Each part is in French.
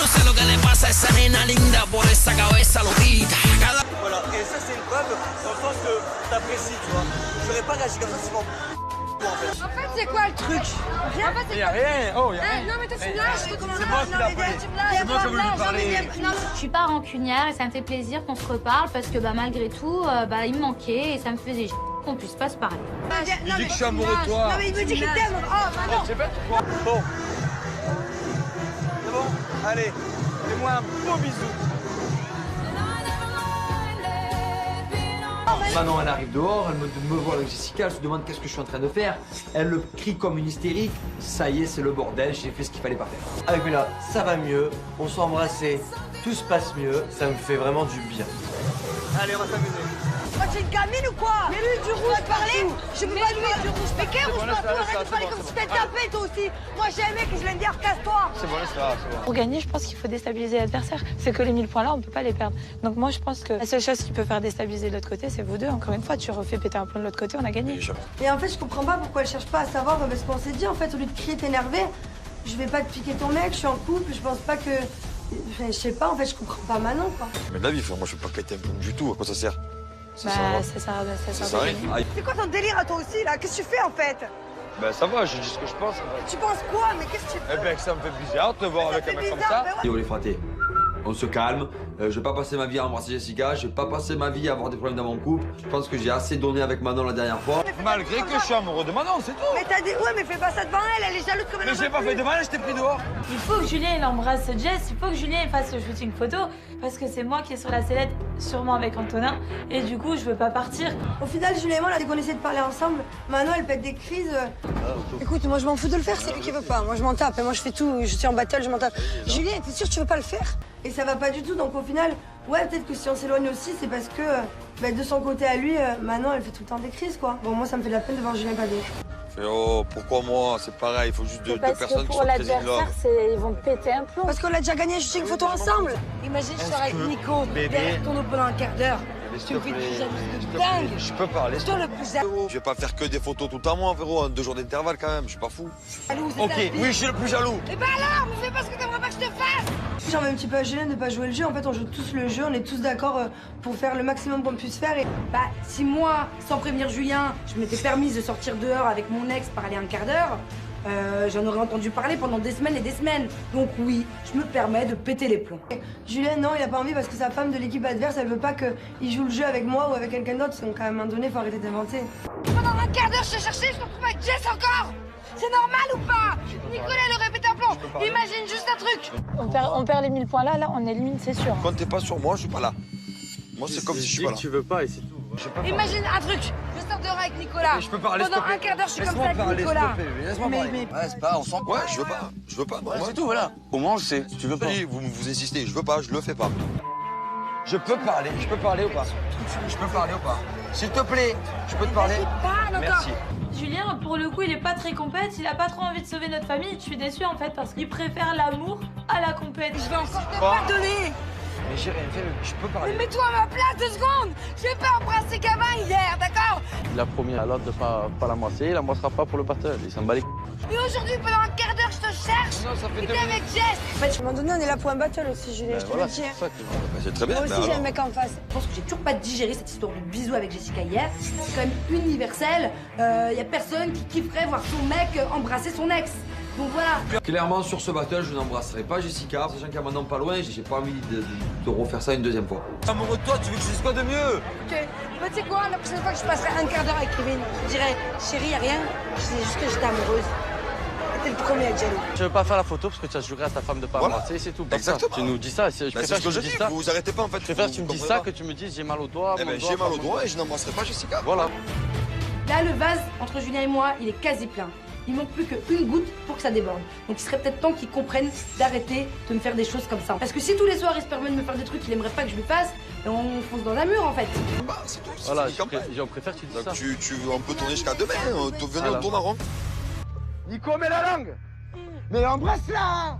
no sé lo que le pasa a esa nena linda por esa cabeza loquita. Voilà, et ça c'est une preuve dans le sens que t'apprécies, tu vois. Je n'aurais pas réagi comme ça, c'est bon. En fait, c'est quoi le truc? Rien. En fait, c'est Y'a rien, oh, y'a rien. Non, mais toi, tu me lâches, toi, comment C'est moi qui l'ai appelé. C'est moi qui ai voulu lui parler. Je suis pas rancunière et ça me fait plaisir qu'on se reparle parce que malgré tout, il me manquait et ça me faisait qu'on puisse pas se parler. Il dit que je suis amoureux de toi. Non, mais il me dit qu'il t'aime. Oh, maintenant. Je sais pas quoi. Bon. C'est bon? Allez, fais-moi un beau bisou. Manon, elle arrive dehors, elle me voit avec Jessica, elle se demande qu'est-ce que je suis en train de faire. Elle le crie comme une hystérique. Ça y est, c'est le bordel, j'ai fait ce qu'il fallait pas faire. Avec Bella, ça va mieux, on s'est embrassés, tout se passe mieux, ça me fait vraiment du bien. Allez, on va s'amuser. Moi, tu es une gamine ou quoi? Mais lui, du rouge, parler. Je peux pas lui mettre du rouge. Mais quel rouge partout? Arrête de parler comme si t'étais tapé, toi aussi. Moi, j'ai un mec et je viens de dire, casse-toi. C'est bon, c'est bon. Pour gagner, je pense qu'il faut déstabiliser l'adversaire. C'est que les 1000 points là, on ne peut pas les perdre. Donc moi, je pense que la seule chose qui peut faire déstabiliser de l'autre côté, c'est vous deux. Encore une fois, tu refais péter un plomb de l'autre côté, on a gagné. Et en fait, je comprends pas pourquoi elle cherche pas à savoir, parce qu'on s'est dit, en fait, au lieu de crier, t'énerver, je vais pas te piquer ton mec, je suis en couple, je pense pas que... Enfin, je sais pas, en fait, je comprends pas Manon, quoi. Mais de la vie, frère, moi je vais pas péter un plomb du tout, à quoi ça sert? Ça sert Ça arrive. C'est quoi ton délire à toi aussi, là? Qu'est-ce que tu fais, en fait? Ben ça va, je dis ce que je pense. Tu penses quoi? Mais qu'est-ce que tu fais? Eh ben que ça me fait bizarre de te voir avec un mec comme ça. Et on les fratés. On se calme. Je vais pas passer ma vie à embrasser Jessica. Je vais pas passer ma vie à avoir des problèmes dans mon couple. Je pense que j'ai assez donné avec Manon la dernière fois. Malgré que je suis amoureux de Manon, c'est tout. Mais t'as dit, ouais, mais fais pas ça devant elle, elle est jalouse comme elle Mais j'ai pas fait de mal, je t'ai pris dehors. Il faut que Julien il embrasse Jess, il faut que Julien il fasse le shooting photo, parce que c'est moi qui est sur la sellette, sûrement avec Antonin, et du coup, je veux pas partir. Au final, Julien et moi, là, dès qu'on essaie de parler ensemble, Manon, elle pète des crises. Écoute, moi, je m'en fous de le faire, c'est lui qui veut pas. Moi, je m'en tape. Et moi, je fais tout. Je suis en battle, je m'en tape. Julien, t'es sûr que tu veux pas le faire? Et ça va pas du tout. Donc, au final, ouais, peut-être que si on s'éloigne aussi, c'est parce que de son côté à lui, Manon, elle fait tout le temps des crises, quoi. Bon, moi, ça me fait de la peine de voir Julien bader. Oh, pourquoi moi? C'est pareil, il faut juste deux personnes qui sont très in love. Ils vont péter un plomb. Parce qu'on a déjà gagné un shooting photo ensemble. Imagine, je sors avec Nico, derrière ton eau pendant un quart d'heure. Tu me fais du jalousie de dingue. Je peux parler. Toi, le plus jaloux. Je vais pas faire que des photos tout le temps, moi, frérot, en 2 jours d'intervalle quand même, je suis pas fou. Ok, oui, je suis le plus jaloux. Et bah alors, me fais pas ce que t'aimerais pas que je te fasse. J'en veux un petit peu à Julien de pas jouer le jeu. En fait, on joue tous le jeu, on est tous d'accord pour faire le maximum qu'on puisse faire. Et bah, si moi, sans prévenir Julien, je m'étais permise de sortir dehors avec mon ex parler un quart d'heure, j'en aurais entendu parler pendant des semaines et des semaines. Donc oui, je me permets de péter les plombs. Julien, non, il a pas envie parce que sa femme de l'équipe adverse, elle veut pas qu'il joue le jeu avec moi ou avec quelqu'un d'autre. Donc à un moment donné, faut arrêter d'inventer. Pendant un quart d'heure, je t'ai cherché, je me retrouve avec Jess encore. C'est normal ou pas? Nicolas, elle aurait pété un plomb. Imagine juste un truc. On perd les 1000 points là, on élimine, c'est sûr. Quand t'es pas sur moi, je suis pas là. Moi, c'est comme si je suis pas là. Tu veux pas et c'est tout. Imagine un truc. Je sors dehors avec Nicolas. Je peux parler, Pendant un quart d'heure, je suis comme ça avec Nicolas. Laisse-moi parler. Ouais, c'est pas, on s'en Ouais, je veux pas. Ouais, c'est tout, voilà. Au moins, on le sait. Tu veux pas. Vous insistez, je veux pas, je le fais pas. Je peux parler ou pas? Je peux parler ou pas? S'il te plaît, je peux te parler? Merci. Julien, pour le coup, il est pas très compète, il a pas trop envie de sauver notre famille. Je suis déçue en fait parce qu'il préfère l'amour à la compète. Je vais encore te pardonner. Mais j'ai rien fait, je peux parler. Mais mets-toi à ma place 2 secondes. J'ai pas embrassé gamin hier, d'accord? Il a promis à l'autre de pas l'embrasser, il l'embrassera pas pour le battle, il s'en bat les c***. Et aujourd'hui, pendant un quart d'heure, je te cherche. Non, ça fait Et 2 t'es avec Jess. En fait, à un moment donné, on est là pour un battle aussi, Julien. Je te le dis. C'est très bien, Moi mais aussi, j'ai alors. un mec en face. Je pense que j'ai toujours pas digéré cette histoire de bisous avec Jessica hier. C'est quand même universel. Y a personne qui kifferait voir son mec embrasser son ex. Donc voilà. Clairement, sur ce battle, je n'embrasserai pas Jessica. Sachant qu'il y a Manon pas loin, j'ai pas envie de refaire ça une deuxième fois. Amoureux de toi, tu veux que je dise quoi de mieux? Ok. Bah, tu sais quoi, la prochaine fois que je passerai un quart d'heure avec Kevin, je dirais, chérie, y a rien. Je sais juste que j'étais amoureuse. T'es le premier à être jaloux. Je veux pas faire la photo parce que tu as juré à ta femme de pas Voilà. embrasser, c'est tout. Exactement. Tu nous dis ça, je C'est préfère ce que que tu je me dis, dises ça. vous arrêtez pas en fait. Je préfère que tu me dises ça, que comprenez tu me dises j'ai mal au doigt. pas. Eh mon ben, doigt, j'ai mal au mon doigt et je n'embrasserai pas Jessica. Voilà. Là, le vase entre Julien et moi, il est quasi plein. Il manque plus qu'une goutte pour que ça déborde. Donc il serait peut-être temps qu'il comprenne d'arrêter de me faire des choses comme ça. Parce que si tous les soirs il se permet de me faire des trucs qu'il aimerait pas que je lui fasse, on fonce dans un mur en fait. Bah, c'est tout. c'est Voilà, fini comme ça. j'en préfère que tu dises ça. Donc on peut tourner jusqu'à demain, venez Voilà. on tourne en rond. Nico, mets la langue. Mais embrasse-la.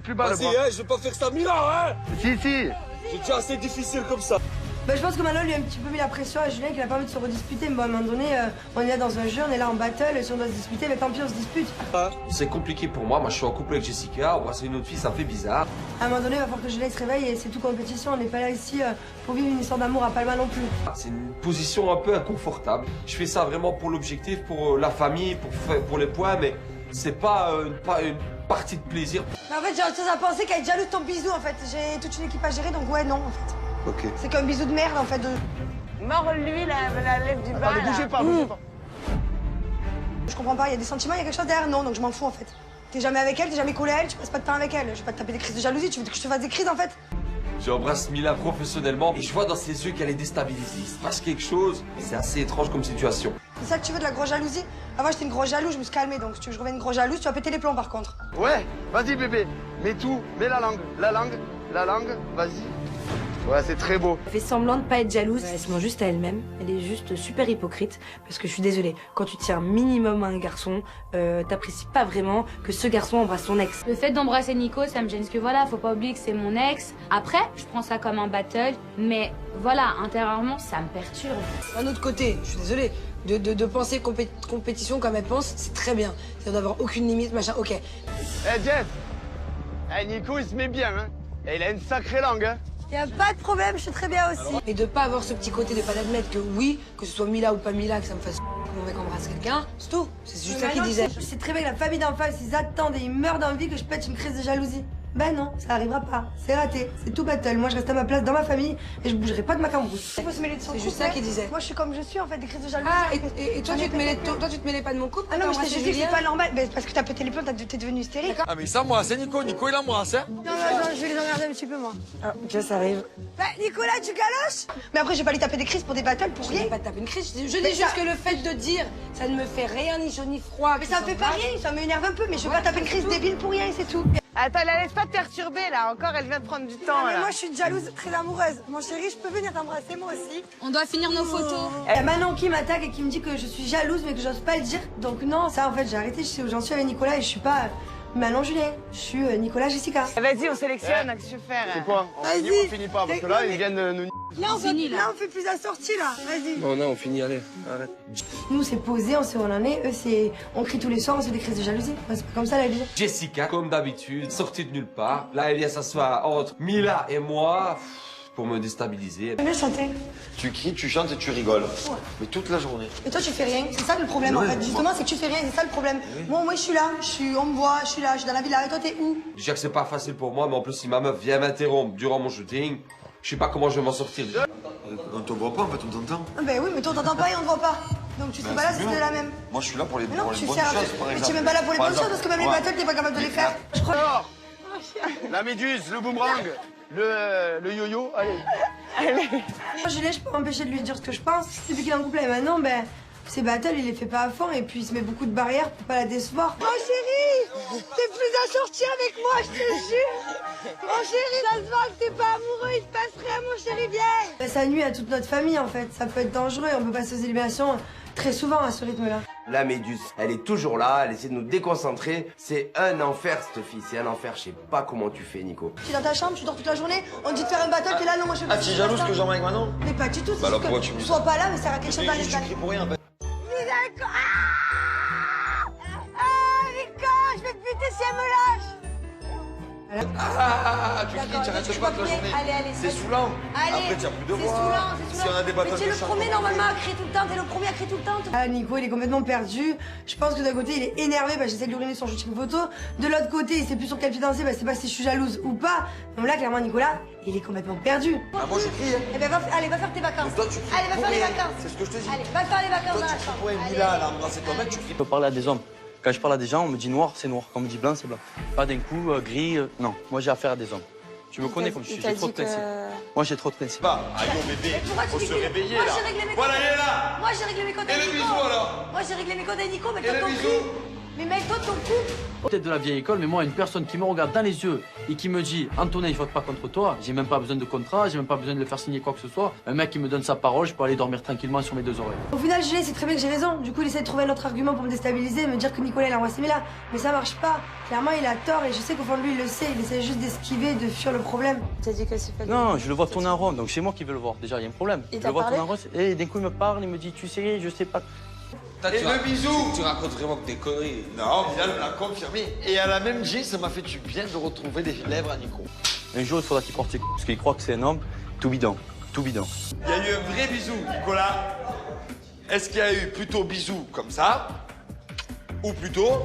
Plus bas le bras. je vais pas faire ça 1000 ans, hein. Si. C'est déjà assez difficile comme ça. Bah, je pense que Manon lui a un petit peu mis la pression à Julien qu'il a pas envie de se redisputer. Mais bon, à un moment donné, on est là dans un jeu, on est là en battle, et si on doit se disputer, mais tant pis, on se dispute. C'est compliqué pour moi. Moi, je suis en couple avec Jessica. Embrasser une autre fille, ça me fait bizarre. À un moment donné, il va falloir que Julien se réveille et c'est tout compétition. On n'est pas là ici pour vivre une histoire d'amour à Palma non plus. C'est une position un peu inconfortable. Je fais ça vraiment pour l'objectif, pour la famille, pour les points, mais c'est pas une partie de plaisir. Mais en fait, j'ai autre chose à penser qu'à être jaloux de ton bisou, en fait. J'ai toute une équipe à gérer, donc ouais, non, en fait. Ok. C'est qu'un bisou de merde, en fait. Mords-lui la lèvre du bas. Ne bougez pas, bougez pas. Je comprends pas, il y a des sentiments, il y a quelque chose derrière. Non, donc je m'en fous, en fait. T'es jamais avec elle, t'es jamais collé à elle, tu passes pas de temps avec elle. Je vais pas te taper des crises de jalousie, tu veux que je te fasse des crises, en fait? J'embrasse Mila professionnellement et je vois dans ses yeux qu'elle est déstabilisée. Il se passe quelque chose, c'est assez étrange comme situation. C'est ça que tu veux, de la grosse jalousie? Avant, j'étais une grosse jalouse, je me suis calmée, donc si tu veux que je revienne une grosse jalouse, tu vas péter les plombs, par contre. Ouais, vas-y bébé, mets tout, mets la langue, vas-y. Ouais, c'est très beau. Elle fait semblant de pas être jalouse, elle se ment juste à elle-même, elle est juste super hypocrite, parce que je suis désolée, quand tu tiens minimum à un garçon, t'apprécies pas vraiment que ce garçon embrasse son ex. Le fait d'embrasser Nico, ça me gêne, parce que voilà, faut pas oublier que c'est mon ex. Après, je prends ça comme un battle, mais voilà, intérieurement, ça me perturbe. D'un autre côté, je suis désolée, de penser compétition comme elle pense, c'est très bien. C'est d'avoir aucune limite, machin, ok. Eh Jeff, Nico il se met bien, hein. Et il a une sacrée langue, hein. Y a pas de problème, je suis très bien aussi. Et de pas avoir ce petit côté de pas d'admettre que oui, que ce soit Mila ou pas Mila, que ça me fasse que mon mec embrasse quelqu'un, c'est tout. C'est juste ça qu'il disait. Je sais très bien que la famille d'en face, ils attendent et ils meurent d'envie que je pète une crise de jalousie. Ben non, ça arrivera pas. C'est raté. C'est tout battle. Moi, je reste à ma place dans ma famille et je bougerai pas de ma cambrousse. Il faut se mêler de son couple. C'est juste ça qu'il disait. Moi, je suis comme je suis, en fait, des crises de jalousie. Ah, et toi, tu te mêlais pas de mon couple? Ah non, mais je t'ai dit que c'est pas normal. Ben, parce que t'as pété les plombs, t'es devenu hystérique. Ah mais ça moi, c'est Nico, il embrasse hein. Non, je vais les emmerder un petit peu, moi. Ah, ok, ça arrive. Bah, Nicolas, tu galoches? Mais après, je vais pas lui taper des crises pour des battles pour Je rien. vais pas te taper une crise, je dis juste que le fait de dire, ça ne me fait rien, ni chaud ni froid. Mais ça me fait pas rien, ça m'énerve un peu, mais je vais pas taper une crise débile pour rien et c'est tout. Attends, la laisse pas te perturber là, encore elle vient de prendre du temps. Non, mais là. moi, je suis une jalouse très amoureuse. Mon chéri, je peux venir t'embrasser, moi aussi. On doit finir nos photos. Il y a Manon qui m'attaque et qui me dit que je suis jalouse mais que j'ose pas le dire. Donc non, ça en fait j'ai arrêté, je sais où j'en suis avec Nicolas et je suis pas Manon Julien, je suis Nicolas Jessica. Vas-y, on sélectionne, qu'est-ce que tu veux faire? C'est quoi? On finit ou on finit pas? Parce que là, ils viennent de nous... Là on fait plus la sortie là, vas-y. Non, on finit, allez, arrête. Nous c'est posé, on sait où on en est, eux c'est on crie tous les soirs, on se fait des crises de jalousie. C'est pas comme ça la vie. Jessica, comme d'habitude, sortie de nulle part. Là, elle vient s'asseoir entre Mila et moi pour me déstabiliser. J'aime bien chanter. Tu cries, tu chantes et tu rigoles. Mais toute la journée. Et toi tu fais rien, c'est ça le problème en fait. Justement c'est que tu fais rien, c'est ça le problème. Moi je suis là, on me voit, je suis là, je suis dans la villa et toi t'es où? Déjà que c'est pas facile pour moi, mais en plus si ma meuf vient m'interrompre durant mon shooting, je sais pas comment je vais m'en sortir. On te voit pas en fait, on t'entend. Ben oui mais toi on t'entend pas et on te voit pas. Donc tu serais pas là si c'était la même. Moi je suis là pour les, Mais non, pour les tu bonnes sers. choses par Mais exemple. tu es même pas là pour les Par bonnes choses exemple, parce que même les ouais. battles t'es pas capable de les faire. Je crois. Alors, la méduse, le boomerang, le yo-yo, allez. Moi, Julien, je peux m'empêcher de lui dire ce que je pense. Depuis qu'il est en couple avec Manon, ben, ses battles, il les fait pas à fond et puis il se met beaucoup de barrières pour pas la décevoir. Oh chérie, t'es plus assorti avec moi, je te jure. Oh chérie, ça se voit que t'es pas amoureux, il se passe rien, mon chéri, viens. Ben, ça nuit à toute notre famille, en fait. Ça peut être dangereux, on peut passer aux éliminations très souvent à ce rythme-là. La méduse, elle est toujours là, elle essaie de nous déconcentrer. C'est un enfer, cette fille, c'est un enfer. Je sais pas comment tu fais, Nico. Tu es dans ta chambre, tu dors toute la journée, on te dit de faire un battle, t'es là, non, moi je fais Ah, tu es jalouse que j'en avec Manon? Mais pas du tout, c'est Bah alors juste pourquoi que tu me dis sois ça? pas là, mais ça a quelque chose dans les Tu cries pour rien en fait. D'accord. Ah, Nico, je vais te buter si elle me lâche. Tu cries, tu arrêtes pas toute la journée. Allez, C'est saoulant. Après, tu n'as plus de voix. Si on a des battles Mais tu es de le chant, premier normalement à crier tout le temps, t'es le premier à crier tout le temps. Ah, Nico, il est complètement perdu. Je pense que d'un côté, il est énervé, bah, j'essaie de lui ruiner son shooting photo. De l'autre côté, il sait plus sur quel pied danser, bah, c'est pas si je suis jalouse ou pas. Donc là, clairement, Nicolas, il est complètement perdu. Ah, moi je crie. Eh ben, allez, va faire tes vacances. Mais toi, tu cries Allez, va pour faire les rien. vacances. C'est ce que je te dis. Allez, va faire les vacances Toi, dans la tu cries chambre. pour rien. Mila, là, embrasser ton mec, tu cries. Je peux parler à des hommes. Quand je parle à des gens, on me dit noir, c'est noir. Quand on me dit blanc, c'est blanc. Pas d'un coup, gris, non. Moi, j'ai affaire à des hommes. Tu me connais comme je suis, j'ai trop de principes. Moi, j'ai trop de principes. Allez, bébé, faut se réveiller Moi, là. j'ai réglé mes Voilà, comptes. il est là. Moi, j'ai réglé mes comptes Et avec le Nico. bisou alors? Moi, j'ai réglé mes comptes avec Nico, mais Et toi, le ton bisou? cri. Mais mets-toi ton couple. Peut-être de la vieille école, mais moi, une personne qui me regarde dans les yeux et qui me dit Antonin, il vote pas contre toi, j'ai même pas besoin de contrat, j'ai même pas besoin de le faire signer quoi que ce soit. Un mec qui me donne sa parole, je peux aller dormir tranquillement sur mes 2 oreilles. Au final, Julien, c'est très bien que j'ai raison. Du coup, il essaie de trouver un autre argument pour me déstabiliser et me dire que Nicolas, il a embrassé Mila. Mais ça marche pas. Clairement, il a tort et je sais qu'au fond de lui, il le sait. Il essaie juste d'esquiver, de fuir le problème. T'as dit que c'est pas. Non, je le vois tourner en rond, donc c'est moi qui veux le voir. Déjà, il y a un problème. Il Je t'a le vois parlé tourner en rond, et d'un coup, il me parle, il me dit Tu sais, je sais pas. Et le bisou. Tu racontes vraiment que des conneries. Non, Bilal me l'a confirmé. Et elle a même dit, ça m'a fait du bien de retrouver des lèvres à Nico. Un jour, il faudra qu'il porte ses coups, parce qu'il croit que c'est un homme tout bidon. Tout bidon. Il y a eu un vrai bisou, Nicolas. Est-ce qu'il y a eu plutôt bisou comme ça? Ou plutôt...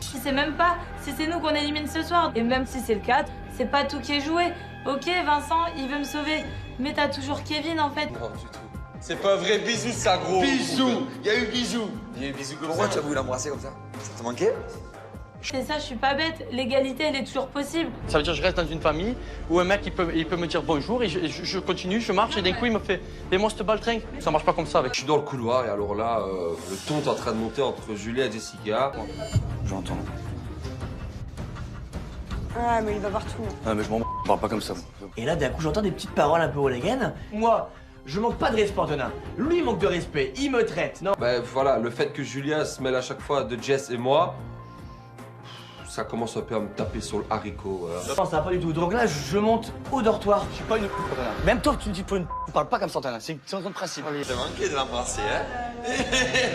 Je sais même pas si c'est nous qu'on élimine ce soir. Et même si c'est le cas, c'est pas tout qui est joué. Ok, Vincent, il veut me sauver. Mais t'as toujours Kevin en fait. Non, du tout. C'est pas un vrai bisou, ça, gros. Bisou. Il y a eu bisou. Il y a eu bisou comme Pourquoi ça. tu as voulu l'embrasser comme ça? Ça te manquait? C'est ça, je suis pas bête. L'égalité, elle est toujours possible. Ça veut dire que je reste dans une famille où un mec, il peut me dire bonjour, et je continue, je marche, et d'un coup, il me fait Fais-moi cette baltringue. Ça marche pas comme ça avec. Je suis dans le couloir et alors là, le ton est en train de monter entre Julia et Jessica. J'entends. Ah, mais il va partout. Ah, mais je m'en parle pas comme ça. Et là, d'un coup, j'entends des petites paroles un peu hooligan. Moi, je manque pas de respect, Antonin. Lui, il manque de respect. Il me traite. Non. Ben voilà, le fait que Julia se mêle à chaque fois de Jess et moi, ça commence un peu à me taper sur le haricot. Voilà. Non, ça va pas du tout. Donc là, je monte au dortoir. Je suis pas une Même toi, tu me dis pour une tu parles pas comme ça, Antonin. C'est un principe. T'as manqué de l'embrasser, hein?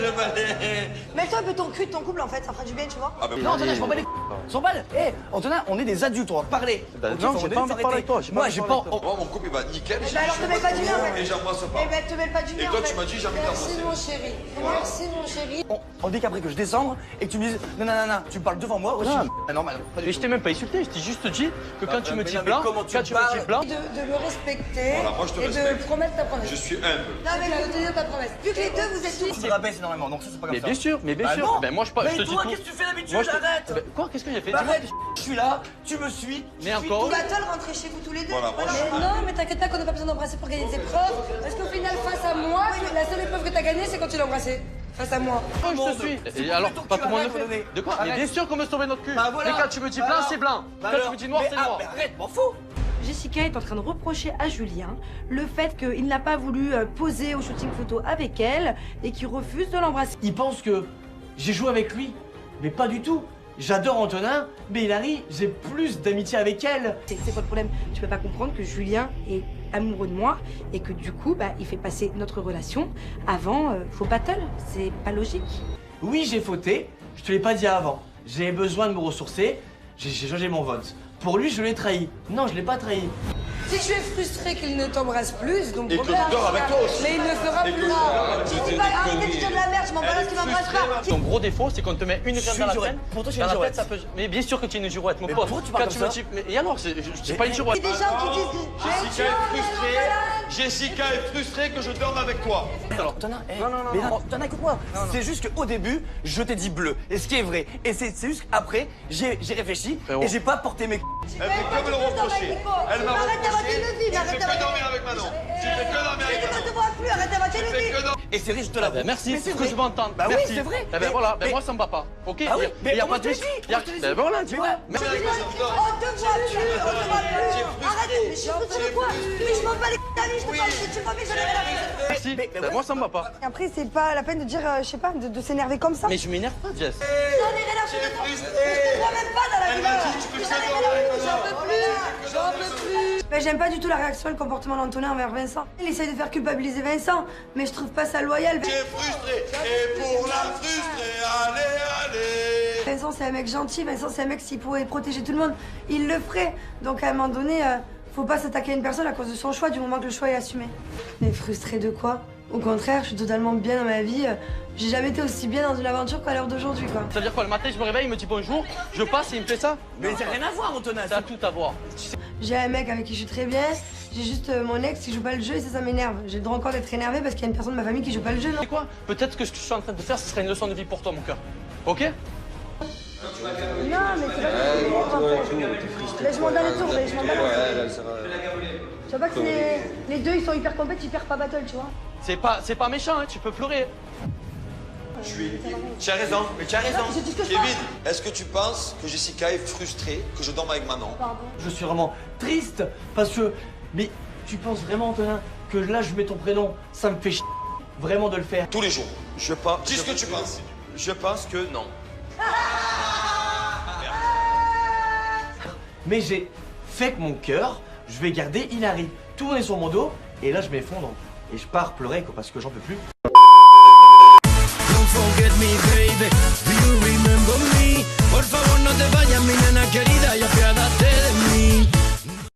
Le balai. Mets-toi un peu ton cul de ton couple, en fait. Ça fera du bien, tu vois. Ah, ben, Non, Antonin, je m'en bats les s'en balle. Hé, Antonin, on est des adultes, on va parler. Bah, Ok, non, faut j'ai donner pas envie de des parler avec toi. arrêtés. Moi, j'ai pas. Moi, mon couple, il va nickel. Eh ben alors, te mets pas du lien, en fait. Et j'embrasse pas. Eh ben, te mets pas du Et lien, toi, en fait. tu m'as dit, j'ai envie d'embrasser. Merci, mon chéri. Voilà. Merci, mon chéri. On dit qu'après que je descende et que tu me dises non, non, non, non, tu me parles devant moi aussi. Non. Ah non, mais pas du Mais je tout. t'ai même pas insulté, je t'ai juste dit que quand tu me dis mais blanc, comment tu quand tu me parles dis blanc, De me respecter Voilà, moi, je te et de respecte. promettre ta promesse. Je suis humble. Non, mais je veux te dire ta promesse. Vu que les deux, vous êtes tous. Tu rabaisse énormément, donc ça, c'est pas comme mais ça. bien sûr, mais bien Bah sûr. non. Ben moi je Mais te dis toi, tout. qu'est-ce que tu fais d'habitude? Moi, je te- Arrête. Ben, quoi? Qu'est-ce que j'ai fait? Bah, Dis-moi. arrête, je suis là, tu me suis. Mais encore. Battle, rentrez chez vous tous les deux. Voilà, moi, je- Mais non, mais t'inquiète pas qu'on n'a pas besoin d'embrasser pour gagner des épreuves. Parce qu'au final, face à moi, la seule épreuve que t'as gagnée, c'est quand tu l'as embrassé. Face à moi. Moi je te suis. C'est Et pour alors, plutôt que pas tu tout le monde le arrêtes, fait. René. De quoi? Mais Arrête. bien sûr qu'on veut sauver notre cul. Bah voilà. Mais quand tu me dis Bah blanc, alors. c'est blanc. Bah Quand tu alors. me dis noir, Mais c'est ah, noir. mais arrête, m'en fous. Jessica est en train de reprocher à Julien le fait qu'il n'a pas voulu poser au shooting photo avec elle et qu'il refuse de l'embrasser. Il pense que j'ai joué avec lui, mais pas du tout. J'adore Antonin, mais Hilary, j'ai plus d'amitié avec elle. C'est quoi le problème? Tu peux pas comprendre que Julien est amoureux de moi et que du coup, il fait passer notre relation avant faux battle. C'est pas logique. Oui, j'ai fauté, je te l'ai pas dit avant. J'ai besoin de me ressourcer, j'ai changé mon vote. Pour lui, je l'ai trahi. Non, je l'ai pas trahi. Si tu es frustré qu'il ne t'embrasse plus, donc Et que je dors avec toi aussi. Mais il ne fera Et plus. que je dors avec Tu toi. dis pas, arrêtez de dire de la merde, je m'en bats qu'il m'embrasse pas. Ton gros défaut, c'est qu'on te met une Je graine suis dans la une tête. girouette. Pour toi, je suis Dans une la girouette. tête, ça peut. Mais bien sûr que tu es une girouette, mon Mais pote. pourquoi tu parles Quand comme tu me ça dis. Mais et alors, c'est pas une Il y girouette. a des gens qui disent. Jessica est frustrée. Jessica est frustrée que je dorme avec toi. Alors, Antonin, non, non, mais non. Antonin, écoute-moi. C'est juste qu'au début, je t'ai dit bleu. Et ce qui est vrai. Et c'est juste qu'après, j'ai réfléchi Frérot. et j'ai pas porté mes. Elle fait que me le reprocher. Elle m'a Arrête reproché. d'inventer une vie, J'ai arrête fait que d'inventer dormir avec Manon. J'ai fait que dormir avec Je ne Manon. te vois plus, arrête d'inventer J'ai une fait vie. que dormir. Et c'est vrai, je te Ah l'avoue. ben merci, Mais c'est ce que je veux entendre. Bah oui, Merci. c'est vrai. Eh ben Mais- voilà, ben mais- moi ça me va pas. Ok? Ah oui, mais il y a comment pas de. je te le dis il y a- Comment je te le Ben dis voilà, Mais dis-moi. ouais. Mais- On te voit plus, on te voit plus. Arrête, mais je suis frustrée de quoi? Mais je m'en bats les d'amis, je te parle que tu vois, mais j'en ai rien à foutre. Merci. Ben moi ça me va pas. Et après, c'est pas la peine de dire, je sais pas, de s'énerver comme ça. Mais je m'énerve pas, Jess. J'en ai rien à foutre de toi. Je te vois même pas dans la Elle vie. m'a dit, tu peux que dormir avec Manon. J'en peux plus, j'en peux plus. Mais j'aime pas du tout la réaction et le comportement d'Antonin envers Vincent. Il essaie de faire culpabiliser Vincent, mais je trouve pas ça loyal. Tu es frustré. Et pour la frustrer, allez, allez. Vincent, c'est un mec gentil. Vincent, c'est un mec, s'il pouvait protéger tout le monde, il le ferait. Donc à un moment donné, faut pas s'attaquer à une personne à cause de son choix, du moment que le choix est assumé. Mais frustré de quoi? Au contraire, je suis totalement bien dans ma vie. J'ai jamais été aussi bien dans une aventure qu'à l'heure d'aujourd'hui, quoi. Ça veut dire quoi? Le matin, je me réveille, il me dit bonjour, je passe et il me fait ça? Mais ça n'a rien à voir, Antonin. Ça a tout à voir. J'ai un mec avec qui je suis très bien. J'ai juste mon ex qui joue pas le jeu et ça m'énerve. J'ai le droit encore d'être énervé parce qu'il y a une personne de ma famille qui joue pas le jeu, non? Tu sais quoi? Peut-être que ce que je suis en train de faire, ce serait une leçon de vie pour toi, mon cœur. Ok? Non, mais c'est pas Laisse-moi dans les tours, laisse-moi dans les tours. Tu vois pas que les deux, ils sont hyper compétitifs, ils perdent pas battle, tu vois? C'est pas méchant, hein, tu peux pleurer. Tu as raison, mais tu as raison. Kevin, est-ce que tu penses que Jessica est frustrée que je dorme avec Manon? Je suis vraiment triste parce que... Mais tu penses vraiment, Antonin, que là je mets ton prénom, ça me fait chier vraiment de le faire? Tous les jours. Je pense. Dis ce que tu penses. Je pense que non. Mais j'ai fait que mon cœur, je vais garder Hilary. Tout le monde est sur mon dos, et là je m'effondre. Et je pars pleurer quoi, parce que j'en peux plus. Don't forget me, baby. Do you remember me? Por favor, no te vayas, mi nena querida. Y apiádate